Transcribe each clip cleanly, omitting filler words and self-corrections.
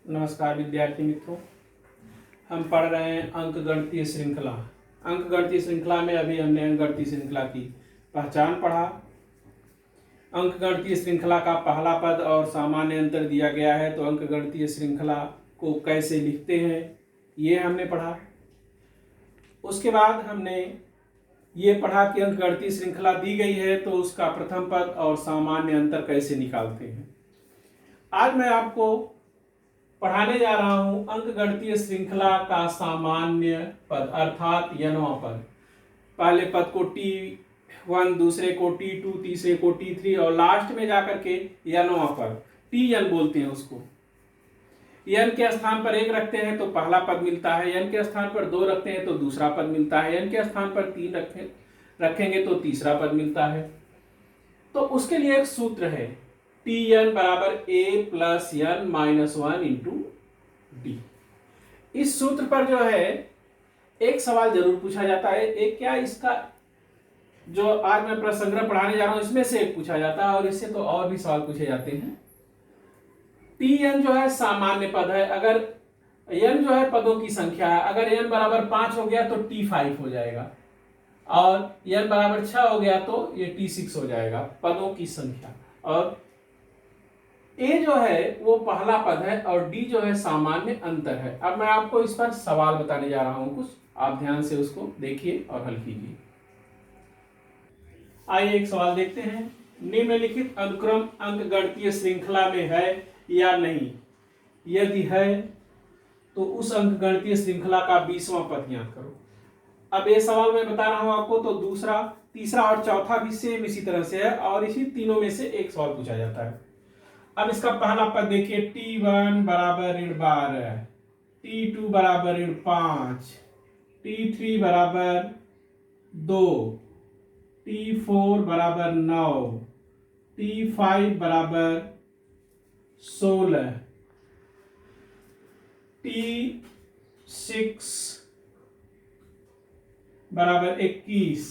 नमस्कार विद्यार्थी मित्रों, हम पढ़ रहे हैं अंकगणितीय श्रृंखला। अंकगणितीय श्रृंखला में अभी हमने अंकगणितीय श्रृंखला की पहचान पढ़ा। अंकगणितीय श्रृंखला का पहला पद और सामान्य अंतर दिया गया है, तो अंकगणितीय श्रृंखला को कैसे लिखते हैं ये हमने पढ़ा। उसके बाद हमने ये पढ़ा कि अंकगणितीय श्रृंखला दी गई है तो उसका प्रथम पद और सामान्य अंतर कैसे निकालते हैं। आज मैं आपको पढ़ाने जा रहा हूं अंकगणितीय श्रृंखला का सामान्य पद अर्थात n वां पद। पहले पद को T1, दूसरे को T2, तीसरे को T3 और लास्ट में जाकर के n वां पद Tn बोलते हैं उसको। n के स्थान पर 1 रखते हैं तो पहला पद मिलता है, n के स्थान पर 2 रखते हैं तो दूसरा पद मिलता है, n के स्थान पर 3 रखेंगे तो तीसरा पद मिलता है। तो उसके लिए एक सूत्र है, Tn बराबर a plus n minus 1 into D. इस सूत्र पर जो है एक सवाल जरूर पूछा जाता है। एक क्या, इसका जो आज मैं प्रसंग्रह पढ़ाने जा रहा हूं इसमें से एक पूछा जाता है और इससे तो और भी सवाल पूछे जाते हैं। Tn जो है सामान्य पद है, अगर n जो है पदों की संख्या है, अगर n बराबर 5 हो गया तो T5 हो जाएगा और n बराबर 6 हो गया तो ये T6 हो जाएगा, पदों की संख्या। और a जो है वो पहला पद है और d जो है सामान्य अंतर है। अब मैं आपको इस पर सवाल बताने जा रहा हूं कुछ, आप ध्यान से उसको देखिए और हल कीजिए। आइए एक सवाल देखते हैं। निम्नलिखित अनुक्रम अंकगणितीय श्रृंखला में है या नहीं? यदि है तो उस अंकगणितीय श्रृंखला का 20वां पद ज्ञात करो। अब ये सवाल मैं बता रहा हूं आपको, तो दूसरा, तीसरा और चौथा भी सेम इसी तरह से है और इसी तीनों में से एक सवाल पूछा जाता है। अब इसका पहला पद देखिए, T1 बराबर ऋण 12, T2 बराबर ऋण 5, T3 बराबर 2, T4 बराबर 9, T5 बराबर 16, T6 बराबर 21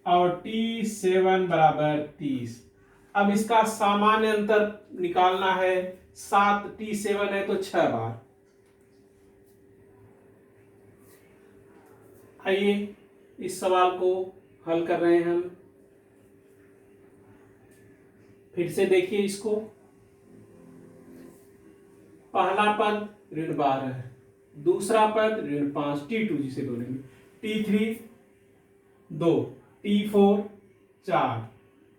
और T7 बराबर 30। अब इसका सामान्य अंतर निकालना है। 7 T7 है तो 6 बार। आइए इस सवाल को हल कर रहे हैं हम। फिर से देखिए इसको, पहला पद ऋण 12 है, दूसरा पद ऋण 5 T2 जिसे बोलेंगे, T3 2, T4 4,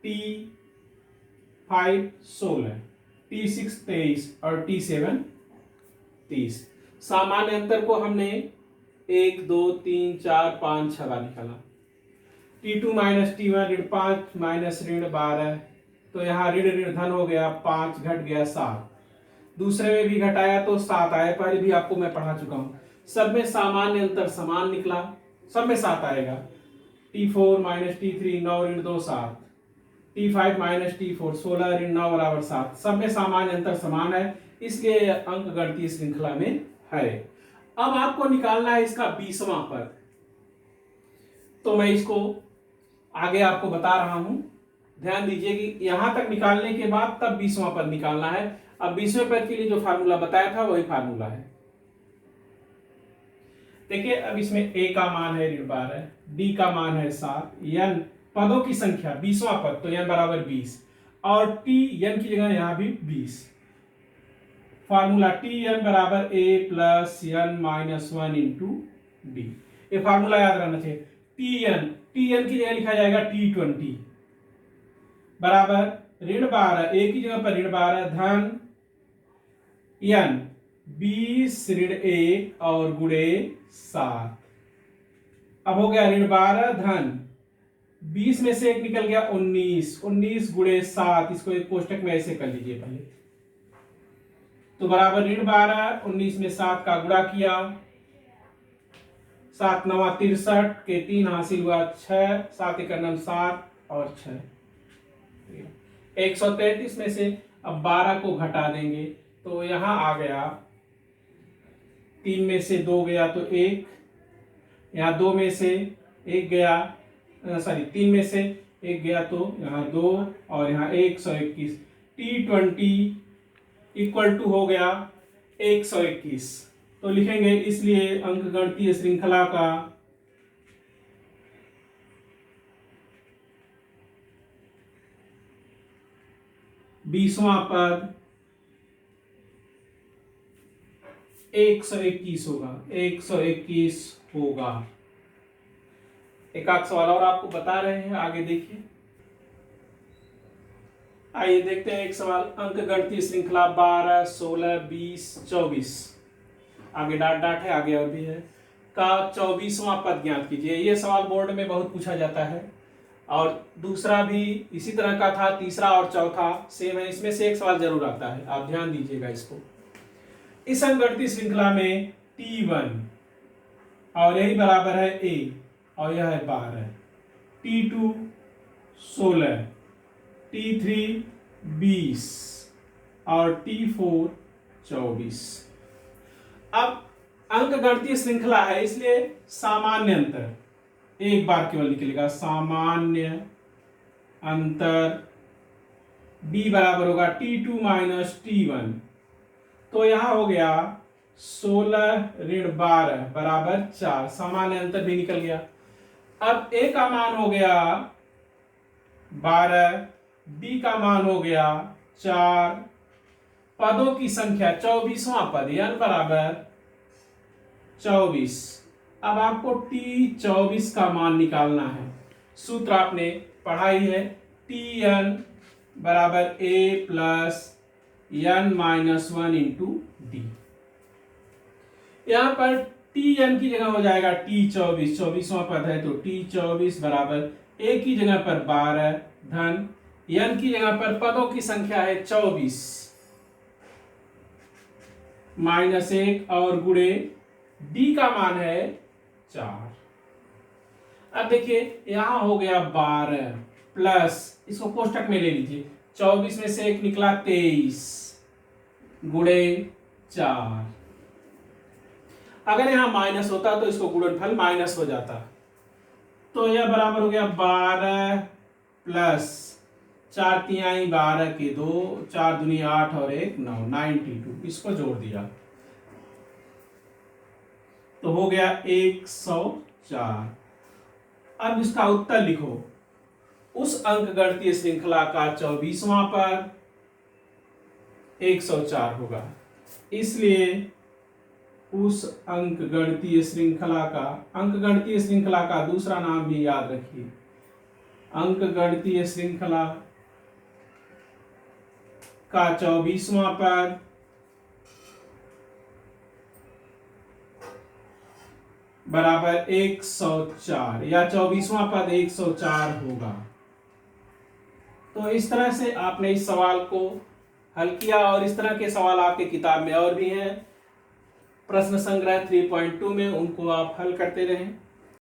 T5 16, T6 23 और T7 30। सामान्य अंतर को हमने 1 2 3 4 5 6 बार निकाला। T2 माइनस T1 ऋण 5 माइनस ऋण 12, तो यहाँ ऋण ऋण धन हो गया, 5 घट गया 7। दूसरे में भी घटाया तो 7 आया, पहले भी आपको मैं पढ़ा चुका हूं। सब में सामान्य अंतर समान निकला, सब में 7 आएगा। T4 माइनस T3 9 ऋण 2 7, T5 माइनस T4 16 ऋण 9 बराबर 7। सब में सामान्य अंतर समान है, इसलिए अंकगणितीय श्रृंखला में है। अब आपको निकालना है इसका 20वां पद, तो मैं इसको आगे आपको बता रहा हूं। ध्यान दीजिए कि यहां तक निकालने के बाद तब 20वां पद निकालना है। अब 20वें पद के लिए जो फार्मूला बताया था वही फार्मूला है। देखिए अब इसमें a का मान है ऋण 12, d का मान है 7, n पदों की संख्या 20वां पद तो n बराबर 20 और t n की जगह यहां भी 20। फार्मूला Tn बराबर a plus n minus 1 into D. ये फार्मूला याद रहना चाहिए। Tn की जगह लिखा जाएगा T20 बराबर ऋण 12, a की जगह पर ऋण 12 धन n 20 ऋण 1 और गुणे 7। अब हो गया ऋण 12 धन 20 में से 1 निकल गया 19 गुणे 7। इसको एक कोष्टक में ऐसे कर लीजिए पहले, तो बराबर ऋण 12 19 में 7 का गुणा किया, 7 9 63 के 3 हासिल हुआ 6, 7 1 9 7 और 6 133 में से अब 12 को घटा देंगे तो यहां आ गया 3 में से 2 गया तो 1, यहाँ 2 में से 1 गया, सॉरी 3 में से 1 गया तो यहाँ 2 और यहाँ 121। T20 इक्वल टू हो गया 121। तो लिखेंगे इसलिए अंकगणितीय श्रृंखला का बीसवां पद 121 होगा, 121 होगा। एक आध सवाल और आपको बता रहे हैं, आगे देखिए। आइए देखते हैं एक सवाल। अंकगणितीय श्रृंखला 12, 16, 20, 24, आगे डाट डाट है, आगे और भी है, का 24वां पद ज्ञात कीजिए। ये सवाल बोर्ड में बहुत पूछा जाता है और दूसरा भी इसी तरह का था, तीसरा और चौथा सेम है, इसमें से एक सवाल जरूर आता है, आप ध्यान दीजिएगा इसको। इस अंकगणितीय श्रृंखला में T1 और यही बराबर है A और यह है 12, T2 16, T3 20 और T4 24। अब अंकगणितीय श्रृंखला है इसलिए सामान्य अंतर एक बार केवल निकलेगा, सामान्य अंतर B बराबर होगा T2 माइनस T1। तो यहां हो गया 16 ऋण 12 बराबर 4, सामान्य अंतर भी निकल गया। अब A का मान हो गया 12, B का मान हो गया 4, पदों की संख्या 24वां पद n बराबर 24। अब आपको T24 का मान निकालना है। सूत्र आपने पढ़ा ही है, Tn बराबर A plus n minus 1 into D. यहां पर Tn की जगह हो जाएगा T24, 24वां पद है तो T24 बराबर A की जगह पर 12 धन n की जगह पर पदों की संख्या है 24 माइनस 1 और गुणे D का मान है 4। अब देखिए यहां हो गया 12 प्लस, इसको कोष्टक में ले लीजिए, 24 में से 1 निकला 23 गुणे 4। अगर यहां माइनस होता तो इसको गुणनफल माइनस हो जाता, तो यह बराबर हो गया 12 प्लस 4 तिहाई 12 के 2, 4 दूनी 8 और 1 9, 92। इसको जोड़ दिया तो हो गया 104। अब इसका उत्तर लिखो। उस अंकगणितीय श्रृंखला का 24वां पद 104 होगा, इसलिए उस अंकगणितीय श्रृंखला का दूसरा नाम भी याद रखिए, अंकगणितीय श्रृंखला का 24वां पद बराबर 104 या 24वां पद 104 होगा। तो इस तरह से आपने इस सवाल को हल किया और इस तरह के सवाल आपके किताब में और भी हैं, प्रश्न संग्रह 3.2 में, उनको आप हल करते रहें।